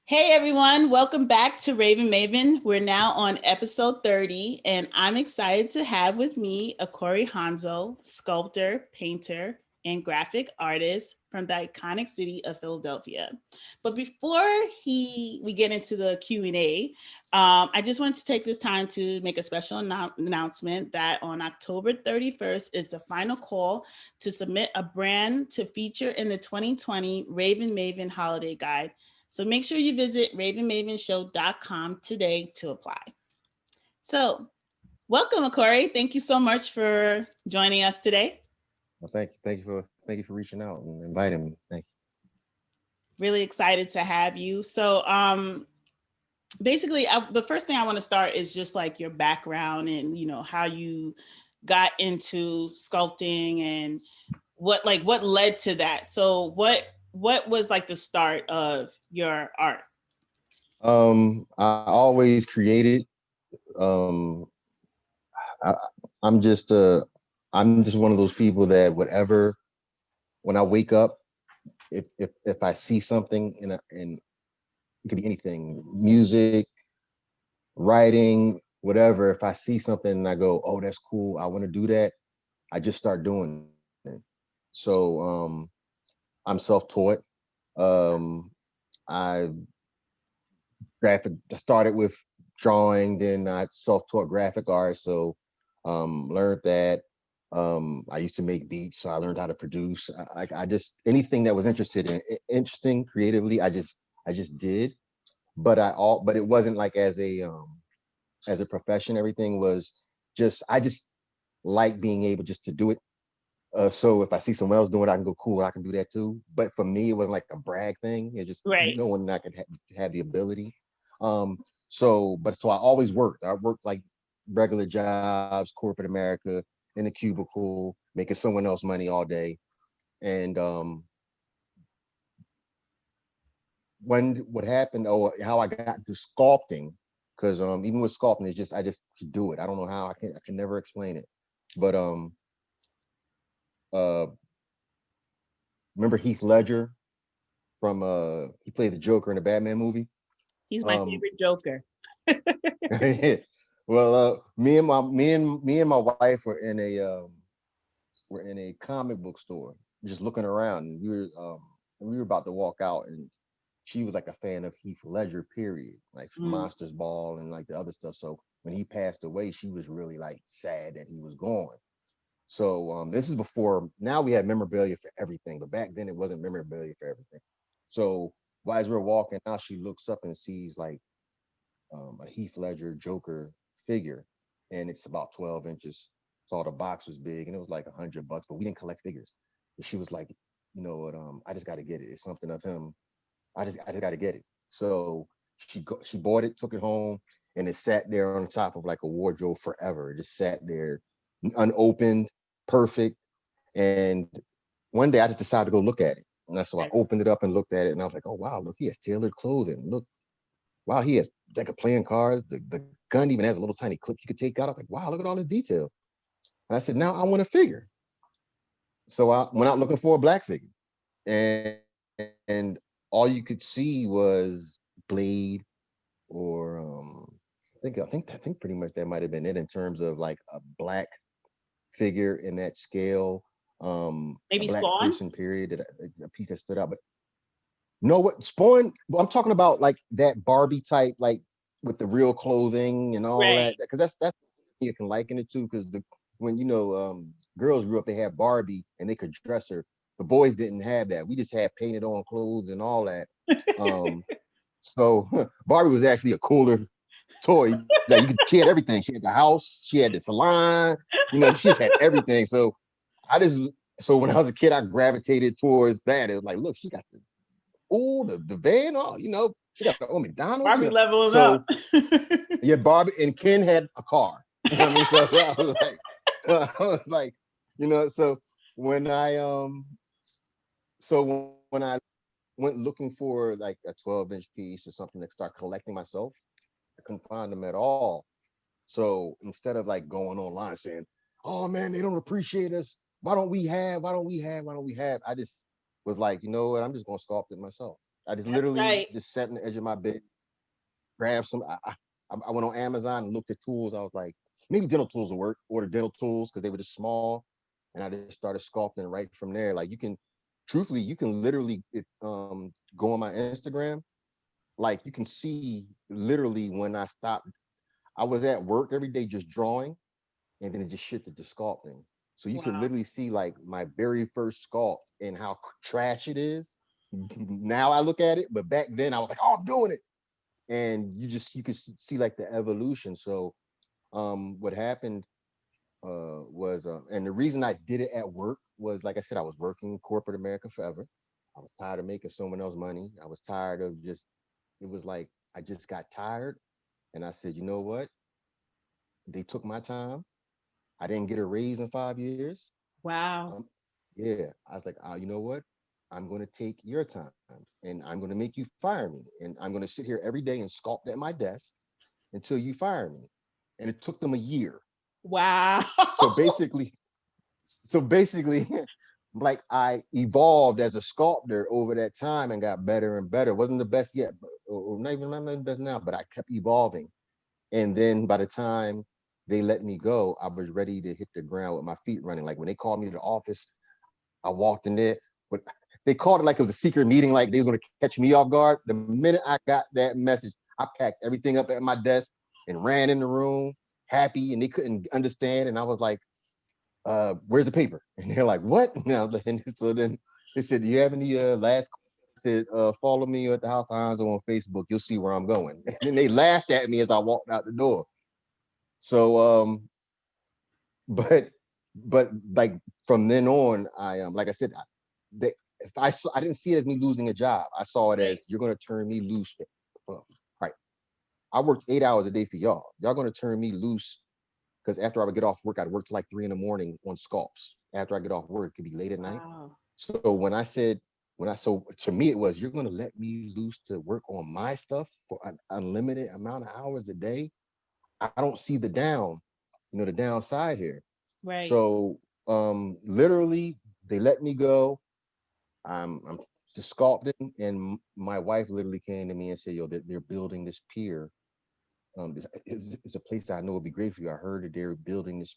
Hey everyone, welcome back to Raven Maven. We're now on episode 30, and I'm excited to have with me Acori Honzo, sculptor, painter, and graphic artist from the iconic city of Philadelphia. But before we get into the Q&A, I just want to take this time to make a special announcement that on October 31st is the final call to submit a brand to feature in the 2020 Raven Maven Holiday Guide. So make sure you visit ravenmavenshow.com today to apply. So welcome, Acori. Thank you so much for joining us today. Well, thank you for reaching out and inviting me. Thank Really excited to have you. So basically, the first thing I want to start is just like your background and how you got into sculpting and what led to that. So what was like the start of your art? you. I always created. Um, I, I'm just I'm just one of those people that whatever when I wake up, if I see something and it could be anything, music, writing, whatever. If I see something and I go, oh, that's cool, I want to do that, I just start doing it. So I'm self-taught. I I started with drawing, then I self-taught graphic art. So learned that. I used to make beats, so I learned how to produce. I just anything that was interesting creatively, I just did. But it wasn't like as a profession. Everything was just I just like being able just to do it. So if I see someone else doing it, I can go, cool, I can do that too. But for me, it wasn't like a brag thing. It just Right. knowing I could have the ability. Um, so I always worked. I worked like regular jobs, corporate America, in a cubicle, making someone else money all day. And when what happened, or how I got into sculpting, because even with sculpting, it's just I just could do it. I don't know how I can never explain it. But uh remember Heath Ledger from he played the Joker in the Batman movie. He's my Um favorite Joker. well me and my wife were in a comic book store just looking around, and we were about to walk out, and she was like a fan of Heath Ledger, period, like Mm, Monsters Ball and like the other stuff. So when he passed away, she was really like sad that he was gone. So this is before. Now we have memorabilia for everything, but back then it wasn't memorabilia for everything. So while as we're walking out, she looks up and sees like a Heath Ledger Joker figure, and it's about 12 inches. So the box was big, and it was like $100, but we didn't collect figures. But she was like, you know what? I just got to get it. It's something of him. I just got to get it. So she bought it, took it home, and it sat there on top of like a wardrobe forever. It just sat there, unopened, perfect. And one day I just decided to go look at it. And so I right. opened it up and looked at it, and I was like, oh wow, look, he has tailored clothing. Look, wow, he has like a playing cards. The gun even has a little tiny clip you could take out. I was like, wow, look at all this detail. And I said, now I want a figure. So I went out looking for a black figure, and all you could see was blade, or I think pretty much that might have been it in terms of like a black figure in that scale, a Maybe black Spawn? person period, a piece that stood out. But no, what Spawn? Well, I'm talking about like that Barbie type, like with the real clothing and all Right. that, because that's you can liken it to, because the when girls grew up, they had Barbie and they could dress her. The boys didn't have that. We just had painted on clothes and all that. Um, so Barbie was actually a cooler toy. Like she had everything. She had the house, she had the salon, she just had everything. So I just so when I was a kid, I gravitated towards that. It was like, look, she got this, oh, the van, oh, she got the old McDonald's, Barbie leveling So up. yeah, Barbie and Ken had a car. I mean, so I was like, I was like, so when I when I went looking for like a 12-inch piece or something to start collecting myself, I couldn't find them at all. So instead of like going online saying, "Oh man, they don't appreciate us. Why don't we have? Why don't we have? Why don't we have?" I just was like, you know what? I'm just gonna sculpt it myself. I just That's literally right. just sat on the edge of my bed, grabbed some. I went on Amazon and looked at tools. I was like, maybe dental tools will work. Ordered dental tools because they were just small, and I just started sculpting right from there. Like you can, truthfully, you can literally go on my Instagram. Like you can see literally when I stopped. I was at work every day just drawing, and then it just shifted to sculpting. So you could Wow. literally see like my very first sculpt and how trash it is. Now I look at it, but back then I was like, oh, I'm doing it. And you could see like the evolution. So what happened was and the reason I did it at work was, like I said, I was working corporate America forever. I was tired of making someone else money. I was tired of just, it was like I just got tired, and I said, you know what? They took my time. I didn't get a raise in 5 years. Wow. Um, yeah, I was like, you know what? I'm going to take your time, and I'm going to make you fire me. And I'm going to sit here every day and sculpt at my desk until you fire me. And it took them a year. Wow. So basically, so basically, like I evolved as a sculptor over that time and got better and better. Wasn't the best yet, but, or not even, I'm not the best now, but I kept evolving. And then by the time they let me go, I was ready to hit the ground with my feet running. Like when they called me to the office, I walked in there, but they called it like it was a secret meeting, like they were going to catch me off guard. The minute I got that message, I packed everything up at my desk and ran in the room happy, and they couldn't understand. And I was like, where's the paper? And they're like, what? And so then they said, do you have any last? I said, follow me at the House of Honzo on Facebook. You'll see where I'm going. And then they laughed at me as I walked out the door. So, but like from then on, I like I said, they, if I didn't see it as me losing a job. I saw it Right. as, you're gonna turn me loose. Right. I worked 8 hours a day for y'all. Y'all gonna turn me loose, because after I would get off work, I'd work till like 3 in the morning on sculpts. After I get off work, it could be late at night. Wow. So when I said, so to me it was, you're gonna let me loose to work on my stuff for an unlimited amount of hours a day. I don't see the downside here. Right. So literally they let me go. I'm just sculpting, and my wife literally came to me and said, yo, they're building this pier. It's a place that I know would be great for you. I heard that they're building this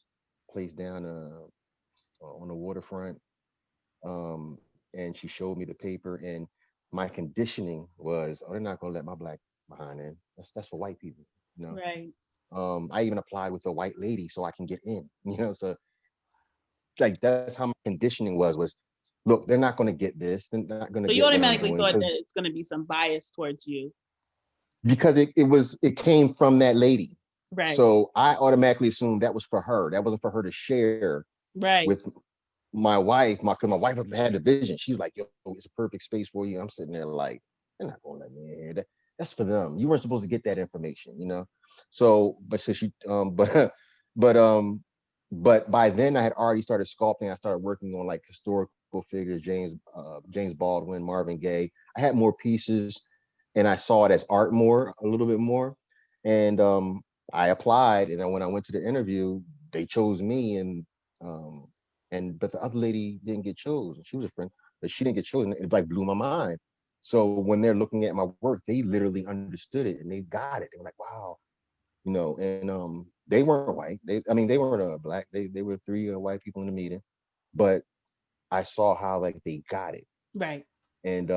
place down on the waterfront. And she showed me the paper, and my conditioning was, oh, they're not gonna let my black behind in. That's for white people, you know. Right. I even applied with a white lady so I can get in, you know. So like that's how my conditioning was look, they're not gonna get this, they're not gonna So get you what I'm automatically doing, thought that it's going to be some bias towards you. because it came from that lady. Right. So I automatically assumed that was for her. That wasn't for her to share Right. with my wife, because my wife had the vision. She was like, yo, it's a perfect space for you. I'm sitting there like, they're not gonna let me in here. That's for them. You weren't supposed to get that information, you know. So, but so she but but by then I had already started sculpting. I started working on like historical figures, James Baldwin, Marvin Gaye. I had more pieces, and I saw it as art more, a little bit more. And I applied, and then when I went to the interview, they chose me, um, but the other lady didn't get chosen. She was a friend, but she didn't get chosen. It like blew my mind. So when they're looking at my work, they literally understood it and they got it. They were like, wow, you know. And they weren't white. They weren't black. They were three white people in the meeting, but I saw how like they got it. Right. And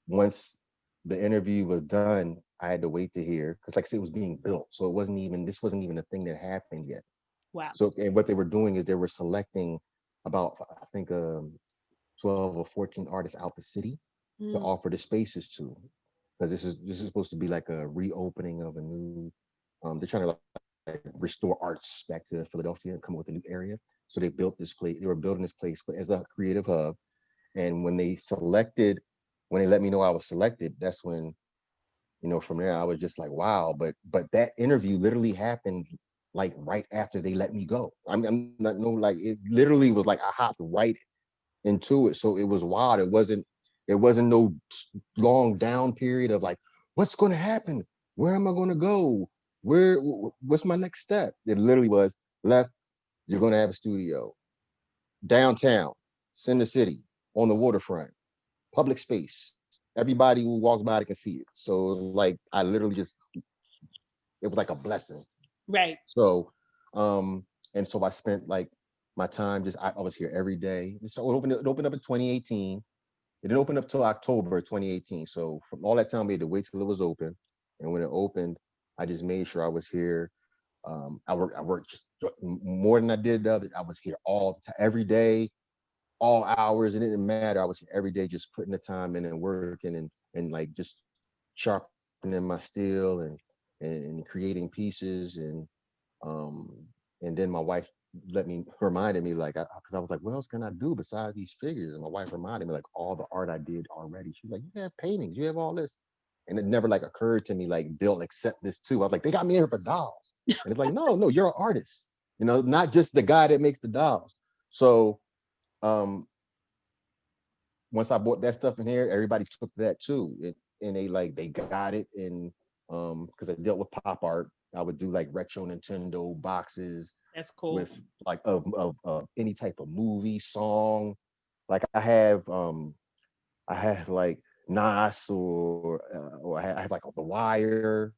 once the interview was done, I had to wait to hear, because like I said, it was being built. So this wasn't even a thing that happened yet. Wow. So, and what they were doing is they were selecting about, I think, 12 or 14 artists out the city to Mm. offer the spaces to, because this is supposed to be like a reopening of a new. They're trying to like restore arts back to Philadelphia and come up with a new area. So they built this place. They were building this place, but as a creative hub. And when they let me know I was selected, that's when, from there I was just like, wow. But that interview literally happened like right after they let me go. I'm not no like, it literally was like I hopped right into it. So it was wild. It wasn't no long down period of like, what's going to happen? Where am I going to go? What's my next step? It literally was, left, you're going to have a studio downtown, center city, on the waterfront, public space. everybody who walks by can see it. So like I literally just, it was like a blessing. Right. So and so I spent like my time just, I was here every day. So it opened up in 2018. It didn't open up till October 2018. So from all that time, we had to wait till it was open. And when it opened, I just made sure I was here. I worked just more than I did the other. I was here all the time, every day, all hours. It didn't matter. I was here every day, just putting the time in and working and like just sharpening my steel and creating pieces um and then my wife reminded me like, because I was like, what else can I do besides these figures? And my wife reminded me like all the art I did already. She was like, you have paintings, you have all this. And it never like occurred to me like they'll accept this too. I was like, they got me here for dolls. And it's like, no, you're an artist, not just the guy that makes the dolls. So um once I bought that stuff in here, everybody took that too. And they got it. And because I dealt with pop art, I would do like retro Nintendo boxes That's cool. with like of any type of movie, song. Like I have like Nas or I have like The Wire,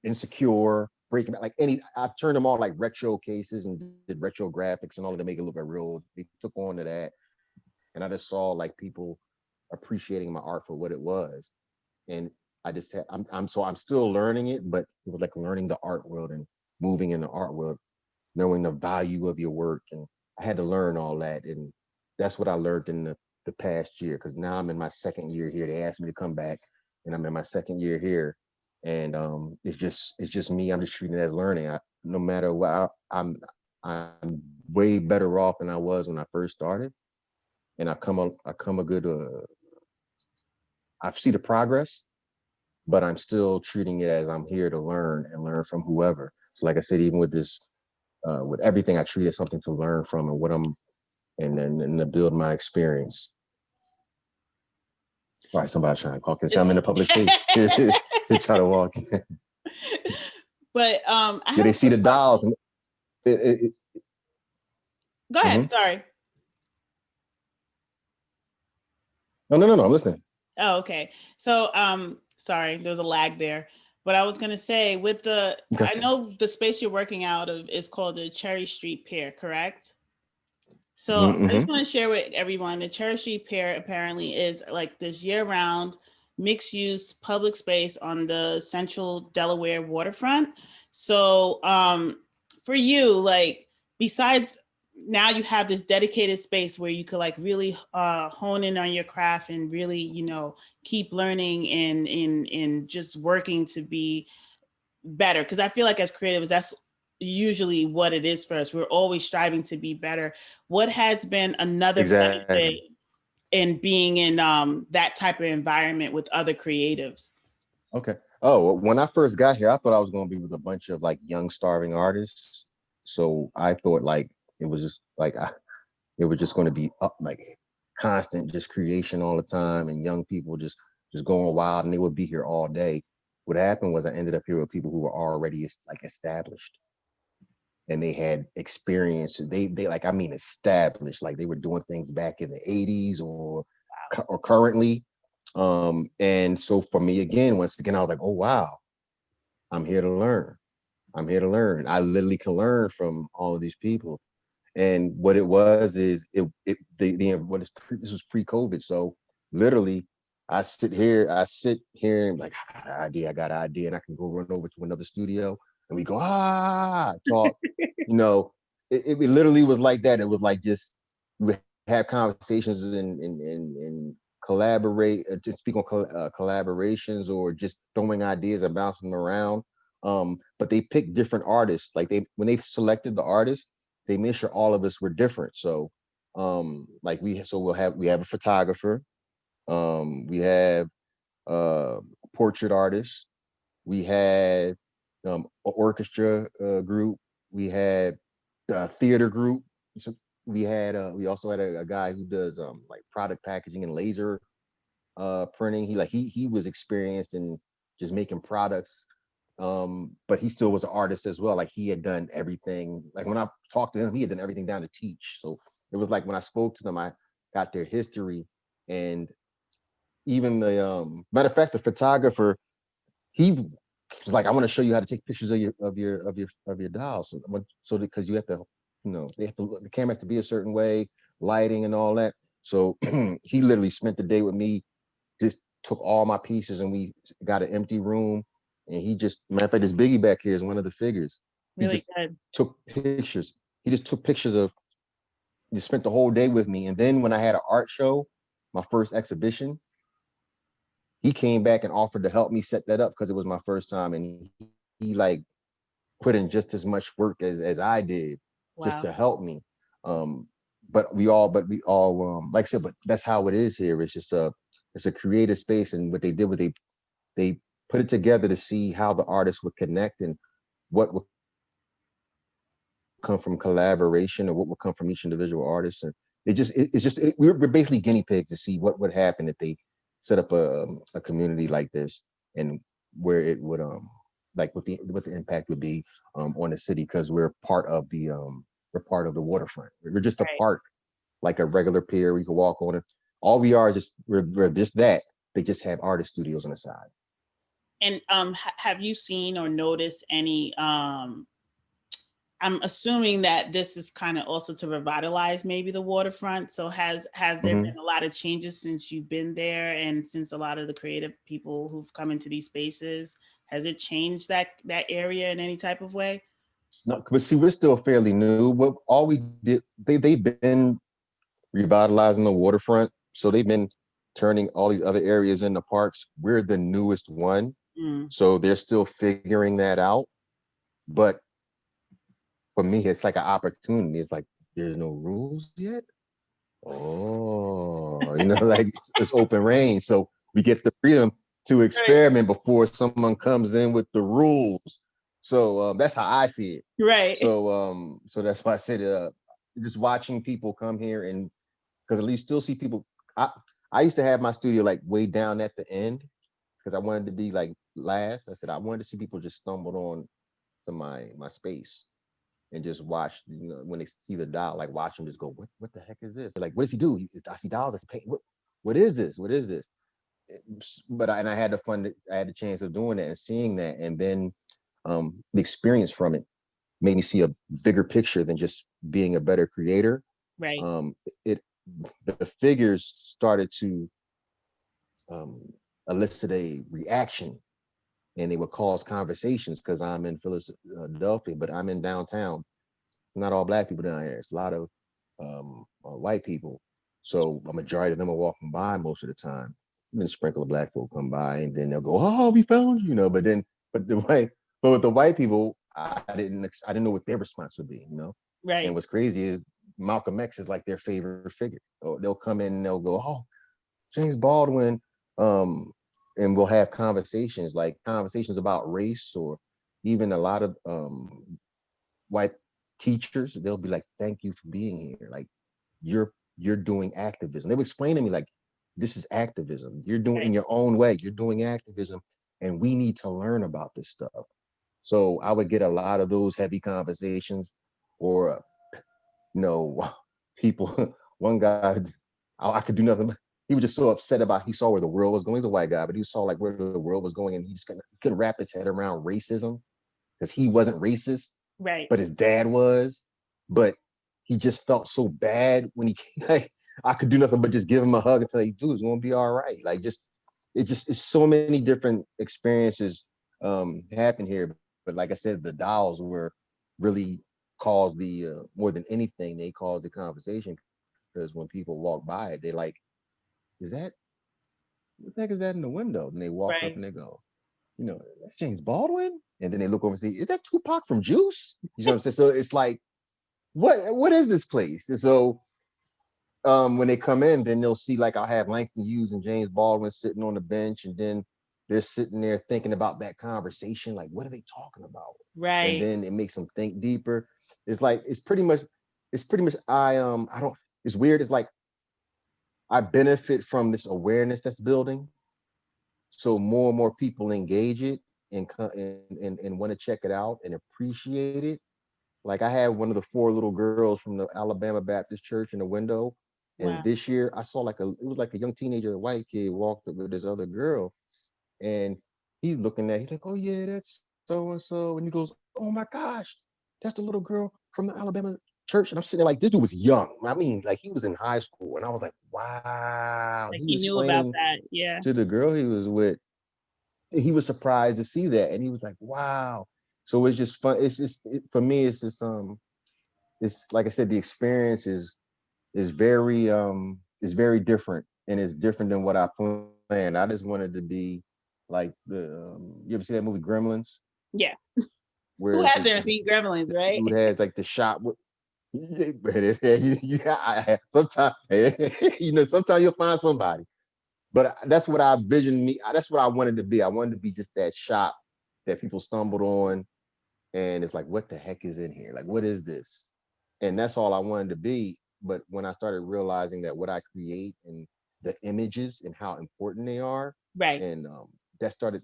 Insecure, Breaking Bad, like I turned them all like retro cases and did retro graphics and all of them, make it look like real. They took on to that. And I just saw like people appreciating my art for what it was. And I just had, I'm still learning it, but it was like learning the art world and moving in the art world, knowing the value of your work. And I had to learn all that. And that's what I learned in the past year. Cause now I'm in my second year here. They asked me to come back and I'm in my second year here. And it's just me. I'm just treating it as learning. No matter what, I'm way better off than I was when I first started. And I come a good I see the progress, but I'm still treating it as I'm here to learn and learn from whoever. So like I said, even with this, with everything, I treat it something to learn from and what I'm and to build my experience. All right, somebody trying to call. Can say I'm in a public space. They try to walk. But I Yeah, have they a see quick the question. dolls. And it, Go ahead. mhm. Sorry. No. I'm listening. Oh, okay. So, sorry, there's a lag there. But I was gonna say, Okay. I know the space you're working out of is called the Cherry Street Pier, correct? So I just Mm-hmm. want to share with everyone the Cherry Street Pier apparently is like this year-round mixed-use public space on the central Delaware waterfront. So for you, like besides now you have this dedicated space where you could like really hone in on your craft and really, keep learning and just working to be better, because I feel like as creatives that's usually what it is for us. We're always striving to be better. What has been another Exactly. benefit in being in that type of environment with other creatives? Okay. Oh, well, when I first got here, I thought I was going to be with a bunch of like young starving artists. So I thought like it was just like it was just going to be up like constant just creation all the time and young people just going wild and they would be here all day. What happened was I ended up here with people who were already like established and they had experience. They like, I mean established, like they were doing things back in the 80s or currently. And so for me again, once again, I was like, oh wow, I'm here to learn. I'm here to learn. I literally can learn from all of these people. And what it was is the what is this was pre-COVID. So literally I sit here and like I got an idea, and I can go run over to another studio and we go talk, you know, it literally was like that. It was like just we have conversations and collaborate, to speak on collaborations or just throwing ideas and bouncing them around. But they picked different artists. Like when they selected the artists, they made sure all of us were different. So like we have a photographer, we have a portrait artist, we had an orchestra group, we had a theater group. So we also had a guy who does like product packaging and laser printing. He was experienced in just making products, but he still was an artist as well. Like he had done everything. Like when I talked to him, he had done everything down to teach. So it was like when I spoke to them, I got their history, and even the matter of fact, the photographer, he was like, I want to show you how to take pictures of your doll. So because you have to, they have to look, the camera has to be a certain way, lighting and all that. So he literally spent the day with me, just took all my pieces, and we got an empty room. And he just, matter of fact, this Biggie back here is one of the figures. He Really just good. took pictures. He just took pictures of, just spent the whole day with me. And then when I had an art show, my first exhibition, he came back and offered to help me set that up because it was my first time. And he like put in just as much work as I did just Wow. to help me. Um, but we all like I said, but that's how it is here. It's a creative space, and what they did was they put it together to see how the artists would connect and what would come from collaboration or what would come from each individual artist. And we're basically guinea pigs to see what would happen if they set up a community like this, and where it would like what the impact would be on the city, because we're part of the waterfront. We're just a Right. park, like a regular pier. We can walk on it. All we are is just we're just that. They just have artist studios on the side. And have you seen or noticed any I'm assuming that this is kind of also to revitalize maybe the waterfront. So has there Mhm. been a lot of changes since you've been there, and since a lot of the creative people who've come into these spaces, has it changed that area in any type of way? No, but see, we're still fairly new. What all we did, they've been revitalizing the waterfront, so they've been turning all these other areas into parks. We're the newest one, Mm, so they're still figuring that out. But for me, it's like an opportunity. It's like there's no rules yet. Oh, like it's open range, so we get the freedom to right. experiment before someone comes in with the rules. So that's how I see it. Right. So that's why I said just watching people come here, and because at least still see people. I I used to have my studio like way down at the end because I wanted to be like last. I said I wanted to see people just stumbled on to my space and just watch, when they see the doll, like watch them just go, what the heck is this? They're like, what does he do? I see dolls. That's paint. What is this? What is this? But I had the fun. I had the chance of doing that and seeing that, and then the experience from it made me see a bigger picture than just being a better creator. Right. Um, it the figures started to um, elicit a reaction, and they would cause conversations because I'm in Philadelphia, but I'm in downtown. Not all black people down here. It's a lot of white people. So a majority of them are walking by most of the time. And then sprinkle of black folk come by, and then they'll go, "Oh, we found you," but with the white people, I didn't know what their response would be. And Right. what's crazy is Malcolm X is like their favorite figure. Oh, they'll come in and they'll go, "Oh, James Baldwin," um, and we'll have conversations, like conversations about race, or even a lot of white teachers. They'll be like, "Thank you for being here. Like, you're doing activism." They would explain to me like, "This is activism. You're doing in Right. your own way. You're doing activism, and we need to learn about this stuff." So I would get a lot of those heavy conversations, or you know, people. One guy, I could do nothing. He was just so upset about he saw where the world was going. He's a white guy, but he saw like where the world was going, and he couldn't wrap his head around racism because he wasn't racist, Right. but his dad was. But he just felt so bad when he like, I could do nothing but just give him a hug and say, "Dude, it's gonna be all right." Like it's so many different experiences happen here. But like I said, the dolls were really caused the more than anything, they caused the conversation, because when people walk by it, they like, "Is that what the heck is that in the window?" And they walk up Right. and they go, "That's James Baldwin." And then they look over and say, "Is that Tupac from Juice?" You know what I'm saying? So it's like, what is this place? And so when they come in, then they'll see like I'll have Langston Hughes and James Baldwin sitting on the bench, and then they're sitting there thinking about that conversation, like what are they talking about? And Right. then it makes them think deeper. It's like it's pretty much I don't. It's weird. It's like I benefit from this awareness that's building, so more and more people engage it and want to check it out and appreciate it. Like I had one of the four little girls from the Alabama Baptist Church in the window, And Wow. this year I saw it was like a young teenager, a white kid walked up with this other girl, and he's looking at, he's like, oh yeah, that's so and so. And he goes, oh my gosh, that's the little girl from the Alabama church. And I'm sitting there like, this dude was young. I mean, like he was in high school. And I was like, wow. Like He he was knew about explaining that. Yeah. to the girl he was with, he was surprised to see that. And he was like, wow. So it's just fun. For me, it's like I said, the experience is very different, and it's different than what I planned. I just wanted to be like you ever see that movie Gremlins, Yeah. where Who it's has this never seen Gremlins, right? dude has like the shop with yeah, sometimes sometimes you'll find somebody, but that's what I visioned me. That's what I wanted to be. I wanted to be just that shop that people stumbled on, and it's like, what the heck is in here? Like, what is this? And that's all I wanted to be. But when I started realizing that what I create and the images and how important they are, Right. and that started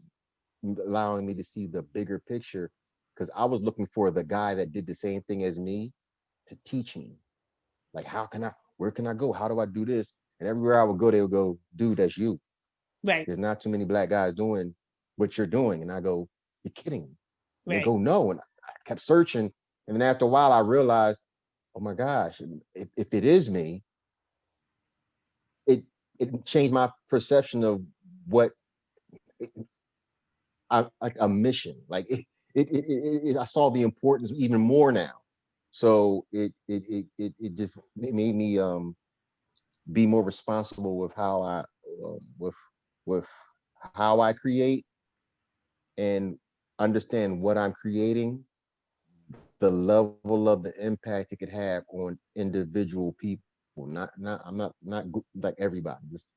allowing me to see the bigger picture, because I was looking for the guy that did the same thing as me to teach me. Like, where can I go? How do I do this? And everywhere I would go, they would go, dude, that's you. Right. There's not too many black guys doing what you're doing. And I go, you're kidding me. And they Right. go, no. And I kept searching. And then after a while, I realized, oh my gosh, if it is me, it it changed my perception of what I like a mission. Like I saw the importance even more now. So it just made me be more responsible with how with how I create and understand what I'm creating, the level of the impact it could have on individual people. I'm not like everybody. Just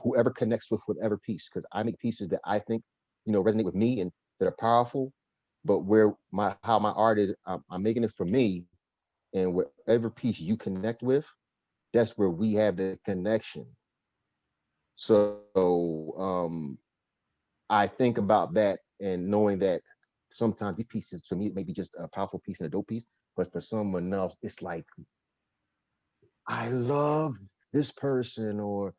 whoever connects with whatever piece, because I make pieces that I think resonate with me and that are powerful. But where my art is, I'm making it for me, and whatever piece you connect with, that's where we have the connection. So I think about that, and knowing that sometimes these pieces for me it may be just a powerful piece and a dope piece, but for someone else, it's like, I love this person, or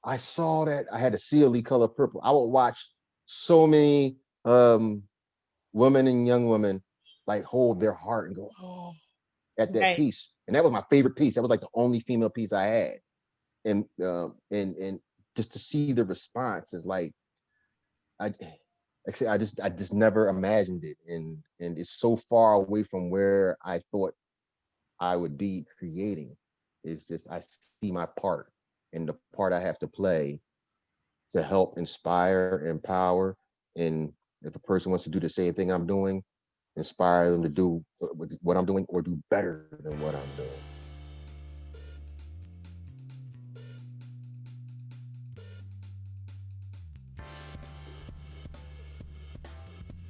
I saw that I had a CLE color purple. I would watch so many women and young women like hold their heart and go, oh, at that Right. piece. And that was my favorite piece. That was like the only female piece I had. And just to see the response is like, I I just never imagined it. And it's so far away from where I thought I would be creating. It's just I see my part and the part I have to play to help inspire, empower, and if a person wants to do the same thing I'm doing, inspire them to do what I'm doing or do better than what I'm doing.